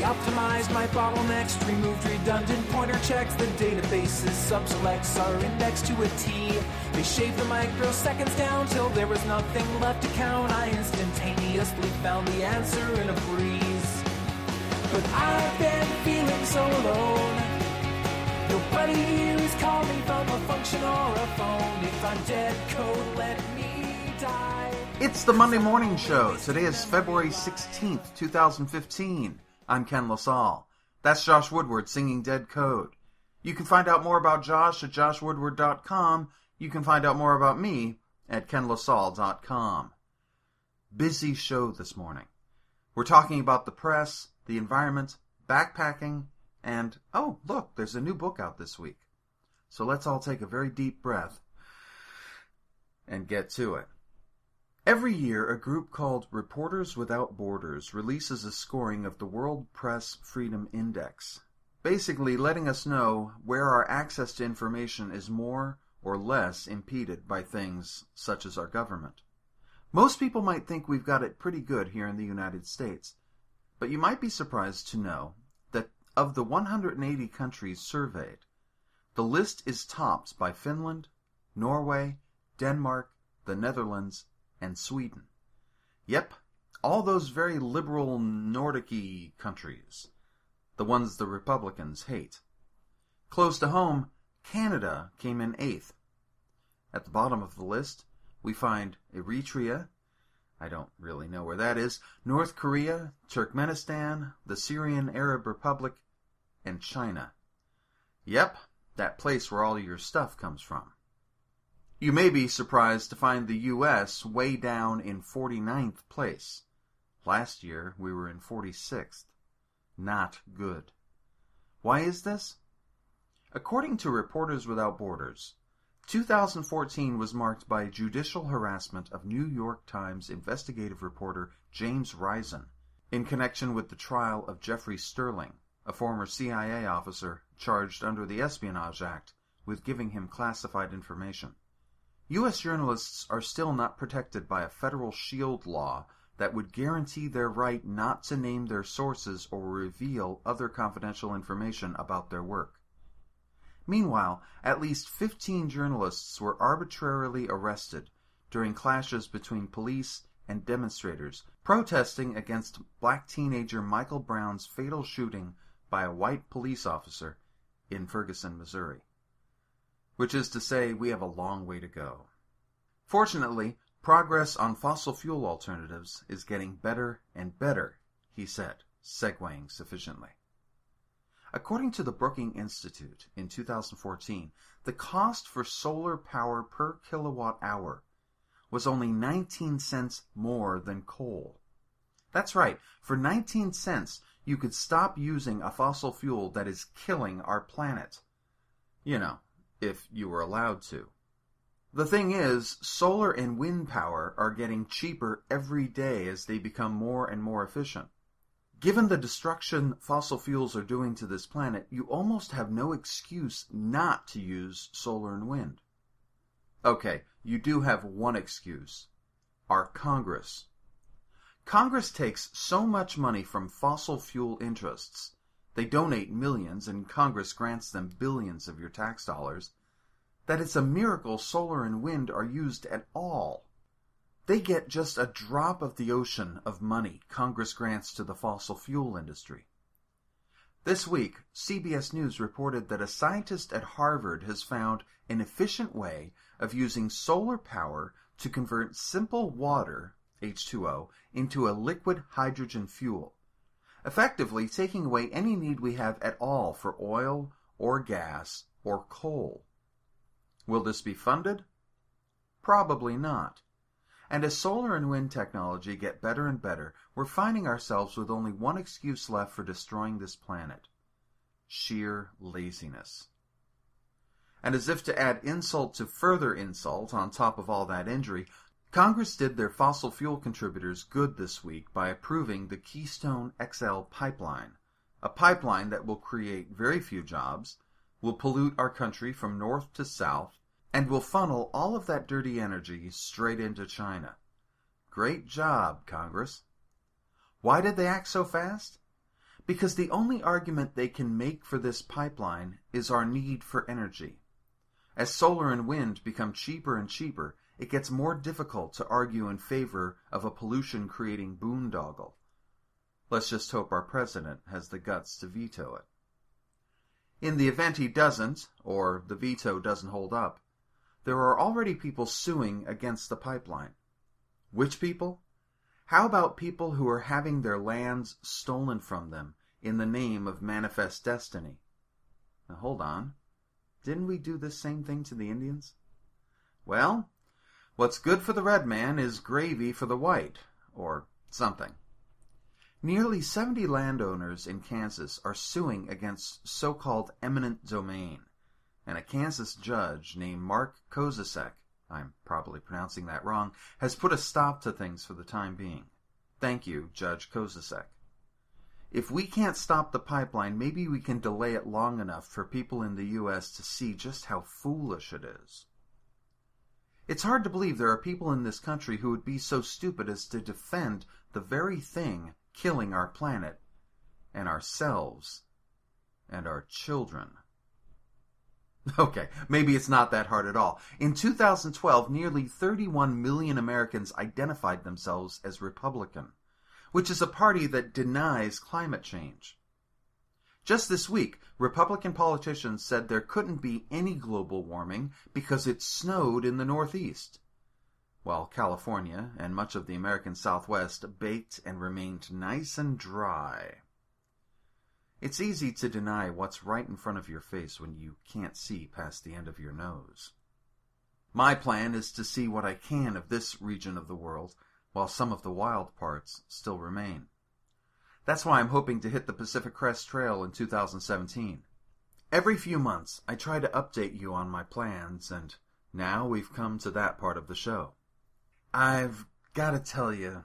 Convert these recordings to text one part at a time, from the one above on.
They optimized my bottlenecks, removed redundant pointer checks. The database's subselects are indexed to a T. They shaved the microseconds down till there was nothing left to count. I instantaneously found the answer in a breeze. But I've been feeling so alone. Nobody here is calling from a function or a phone. If I'm dead code, let me die. It's the Monday Morning Show. Today is February 16th, 2015. I'm Ken LaSalle. That's Josh Woodward singing Dead Code. You can find out more about Josh at joshwoodward.com. You can find out more about me at kenlasalle.com. Busy show this morning. We're talking about the press, the environment, backpacking, and, oh, look, there's a new book out this week. So let's all take a very deep breath and get to it. Every year, a group called Reporters Without Borders releases a scoring of the World Press Freedom Index, basically letting us know where our access to information is more or less impeded by things such as our government. Most people might think we've got it pretty good here in the United States, but you might be surprised to know that of the 180 countries surveyed, the list is topped by Finland, Norway, Denmark, the Netherlands, and Sweden. Yep, all those very liberal Nordic-y countries, the ones the Republicans hate. Close to home, Canada came in 8th. At the bottom of the list, we find Eritrea, I don't really know where that is, North Korea, Turkmenistan, the Syrian Arab Republic, and China. Yep, that place where all your stuff comes from. You may be surprised to find the U.S. way down in 49th place. Last year, we were in 46th. Not good. Why is this? According to Reporters Without Borders, 2014 was marked by judicial harassment of New York Times investigative reporter James Risen in connection with the trial of Jeffrey Sterling, a former CIA officer charged under the Espionage Act with giving him classified information. U.S. journalists are still not protected by a federal shield law that would guarantee their right not to name their sources or reveal other confidential information about their work. Meanwhile, at least 15 journalists were arbitrarily arrested during clashes between police and demonstrators protesting against black teenager Michael Brown's fatal shooting by a white police officer in Ferguson, Missouri. Which is to say, we have a long way to go. Fortunately, progress on fossil fuel alternatives is getting better and better, he said, segueing sufficiently. According to the Brookings Institute in 2014, the cost for solar power per kilowatt hour was only 19 cents more than coal. That's right, for 19 cents you could stop using a fossil fuel that is killing our planet. You know, if you were allowed to. The thing is, solar and wind power are getting cheaper every day as they become more and more efficient. Given the destruction fossil fuels are doing to this planet, you almost have no excuse not to use solar and wind. Okay, you do have one excuse. Our Congress. Congress takes so much money from fossil fuel interests, they donate millions and Congress grants them billions of your tax dollars, that it's a miracle solar and wind are used at all. They get just a drop of the ocean of money Congress grants to the fossil fuel industry. This week, CBS News reported that a scientist at Harvard has found an efficient way of using solar power to convert simple water, H2O, into a liquid hydrogen fuel, effectively taking away any need we have at all for oil or gas or coal. Will this be funded? Probably not. And as solar and wind technology get better and better, we're finding ourselves with only one excuse left for destroying this planet: sheer laziness. And as if to add insult to further insult on top of all that injury, Congress did their fossil fuel contributors good this week by approving the Keystone XL pipeline, a pipeline that will create very few jobs, will pollute our country from north to south, and will funnel all of that dirty energy straight into China. Great job, Congress. Why did they act so fast? Because the only argument they can make for this pipeline is our need for energy. As solar and wind become cheaper and cheaper, it gets more difficult to argue in favor of a pollution-creating boondoggle. Let's just hope our president has the guts to veto it. In the event he doesn't, or the veto doesn't hold up, there are already people suing against the pipeline. Which people? How about people who are having their lands stolen from them in the name of manifest destiny? Now hold on. Didn't we do this same thing to the Indians? Well, what's good for the red man is gravy for the white, or something. Nearly 70 landowners in Kansas are suing against so-called eminent domain, and a Kansas judge named Mark Kozasek, I'm probably pronouncing that wrong, has put a stop to things for the time being. Thank you, Judge Kozasek. If we can't stop the pipeline, maybe we can delay it long enough for people in the U.S. to see just how foolish it is. It's hard to believe there are people in this country who would be so stupid as to defend the very thing killing our planet, and ourselves, and our children. Okay, maybe it's not that hard at all. In 2012, nearly 31 million Americans identified themselves as Republican, which is a party that denies climate change. Just this week, Republican politicians said there couldn't be any global warming because it snowed in the Northeast, while California and much of the American Southwest baked and remained nice and dry. It's easy to deny what's right in front of your face when you can't see past the end of your nose. My plan is to see what I can of this region of the world, while some of the wild parts still remain. That's why I'm hoping to hit the Pacific Crest Trail in 2017. Every few months, I try to update you on my plans, and now we've come to that part of the show. I've got to tell you,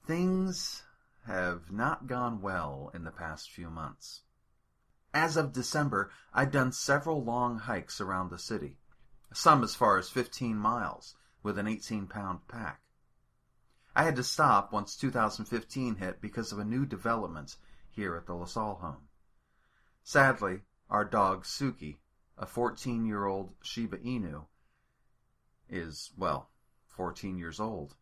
things have not gone well in the past few months. As of December, I'd done several long hikes around the city, some as far as 15 miles, with an 18-pound pack. I had to stop once 2015 hit because of a new development here at the LaSalle home. Sadly, our dog Suki, a 14-year-old Shiba Inu, is, 14 years old.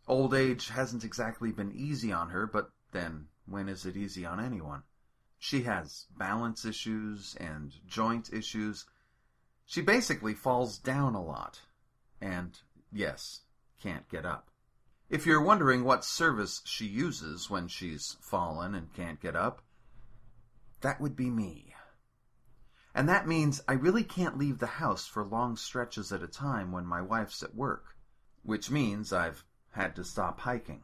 Old age hasn't exactly been easy on her, but then when is it easy on anyone? She has balance issues and joint issues. She basically falls down a lot, and, yes, can't get up. If you're wondering what service she uses when she's fallen and can't get up, that would be me. And that means I really can't leave the house for long stretches at a time when my wife's at work, which means I've had to stop hiking.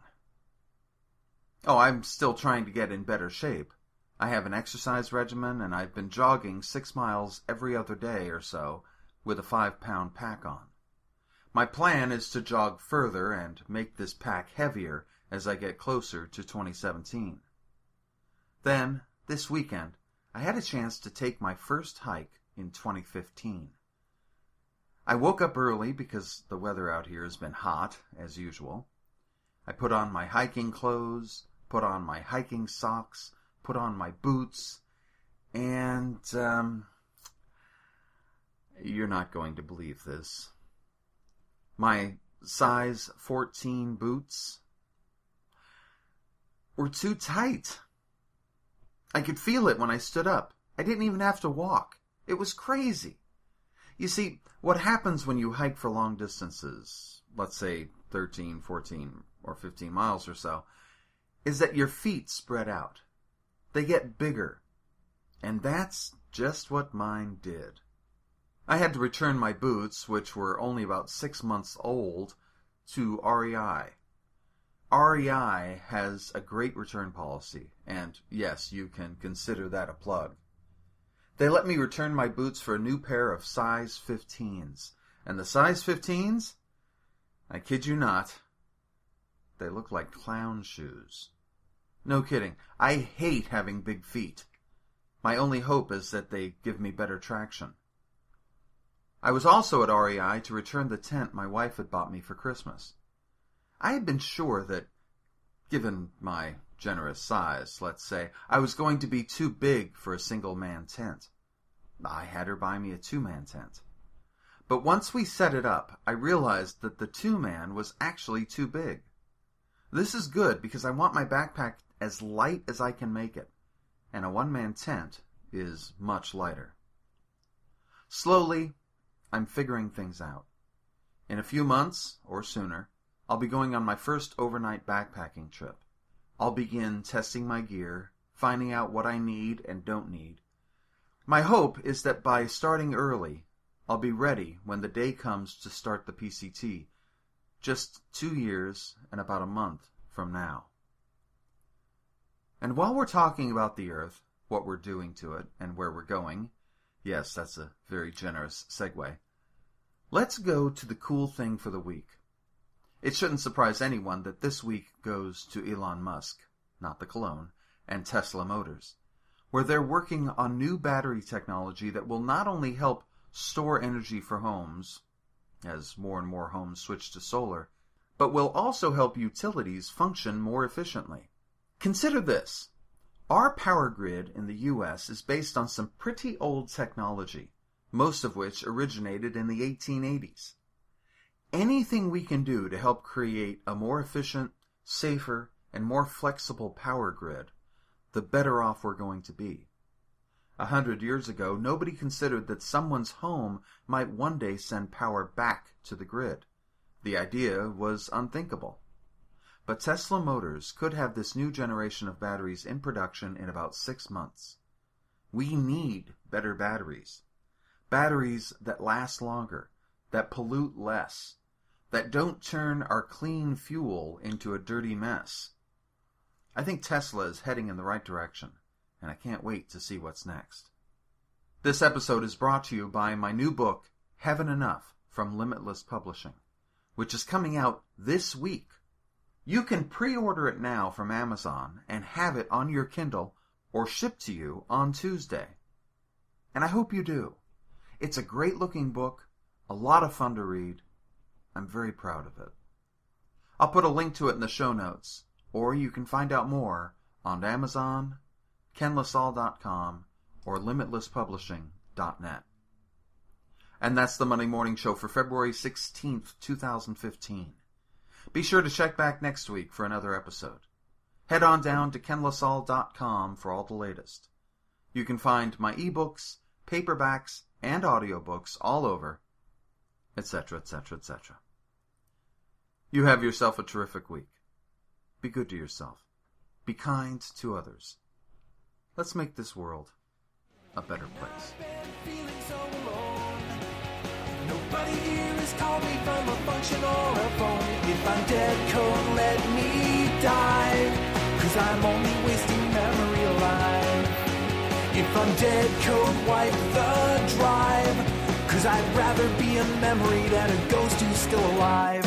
Oh, I'm still trying to get in better shape. I have an exercise regimen, and I've been jogging 6 miles every other day or so with a 5-pound pack on. My plan is to jog further and make this pack heavier as I get closer to 2017. Then, this weekend, I had a chance to take my first hike in 2015. I woke up early because the weather out here has been hot, as usual. I put on my hiking clothes, put on my hiking socks, put on my boots, and, you're not going to believe this. My size 14 boots were too tight. I could feel it when I stood up. I didn't even have to walk. It was crazy. You see, what happens when you hike for long distances, let's say 13, 14, or 15 miles or so, is that your feet spread out. They get bigger. And that's just what mine did. I had to return my boots, which were only about 6 months old, to REI. REI has a great return policy, and yes, you can consider that a plug. They let me return my boots for a new pair of size 15s, and the size 15s, I kid you not, they look like clown shoes. No kidding, I hate having big feet. My only hope is that they give me better traction. I was also at REI to return the tent my wife had bought me for Christmas. I had been sure that, given my generous size, let's say, I was going to be too big for a single-man tent. I had her buy me a two-man tent. But once we set it up, I realized that the two-man was actually too big. This is good because I want my backpack as light as I can make it, and a one-man tent is much lighter. Slowly, I'm figuring things out. In a few months, or sooner, I'll be going on my first overnight backpacking trip. I'll begin testing my gear, finding out what I need and don't need. My hope is that by starting early, I'll be ready when the day comes to start the PCT, just 2 years and about a month from now. And while we're talking about the Earth, what we're doing to it, and where we're going, yes, that's a very generous segue, let's go to the cool thing for the week. It shouldn't surprise anyone that this week goes to Elon Musk, not the cologne, and Tesla Motors, where they're working on new battery technology that will not only help store energy for homes, as more and more homes switch to solar, but will also help utilities function more efficiently. Consider this. Our power grid in the U.S. is based on some pretty old technology, most of which originated in the 1880s. Anything we can do to help create a more efficient, safer, and more flexible power grid, the better off we're going to be. 100 years ago, nobody considered that someone's home might one day send power back to the grid. The idea was unthinkable. But Tesla Motors could have this new generation of batteries in production in about 6 months. We need better batteries. Batteries that last longer, that pollute less, that don't turn our clean fuel into a dirty mess. I think Tesla is heading in the right direction, and I can't wait to see what's next. This episode is brought to you by my new book, Heaven Enough, from Limitless Publishing, which is coming out this week. You can pre-order it now from Amazon and have it on your Kindle or shipped to you on Tuesday. And I hope you do. It's a great-looking book, a lot of fun to read. I'm very proud of it. I'll put a link to it in the show notes, or you can find out more on Amazon, kenlasalle.com, or limitlesspublishing.net. And that's the Monday Morning Show for February 16th, 2015. Be sure to check back next week for another episode. Head on down to kenlasalle.com for all the latest. You can find my ebooks, paperbacks, and audiobooks all over, etc., etc., etc. You have yourself a terrific week. Be good to yourself. Be kind to others. Let's make this world a better place. Nobody here has called me from a function or a phone. If I'm dead, code, let me die, 'cause I'm only wasting memory alive. If I'm dead, code, wipe the drive, 'cause I'd rather be a memory than a ghost who's still alive.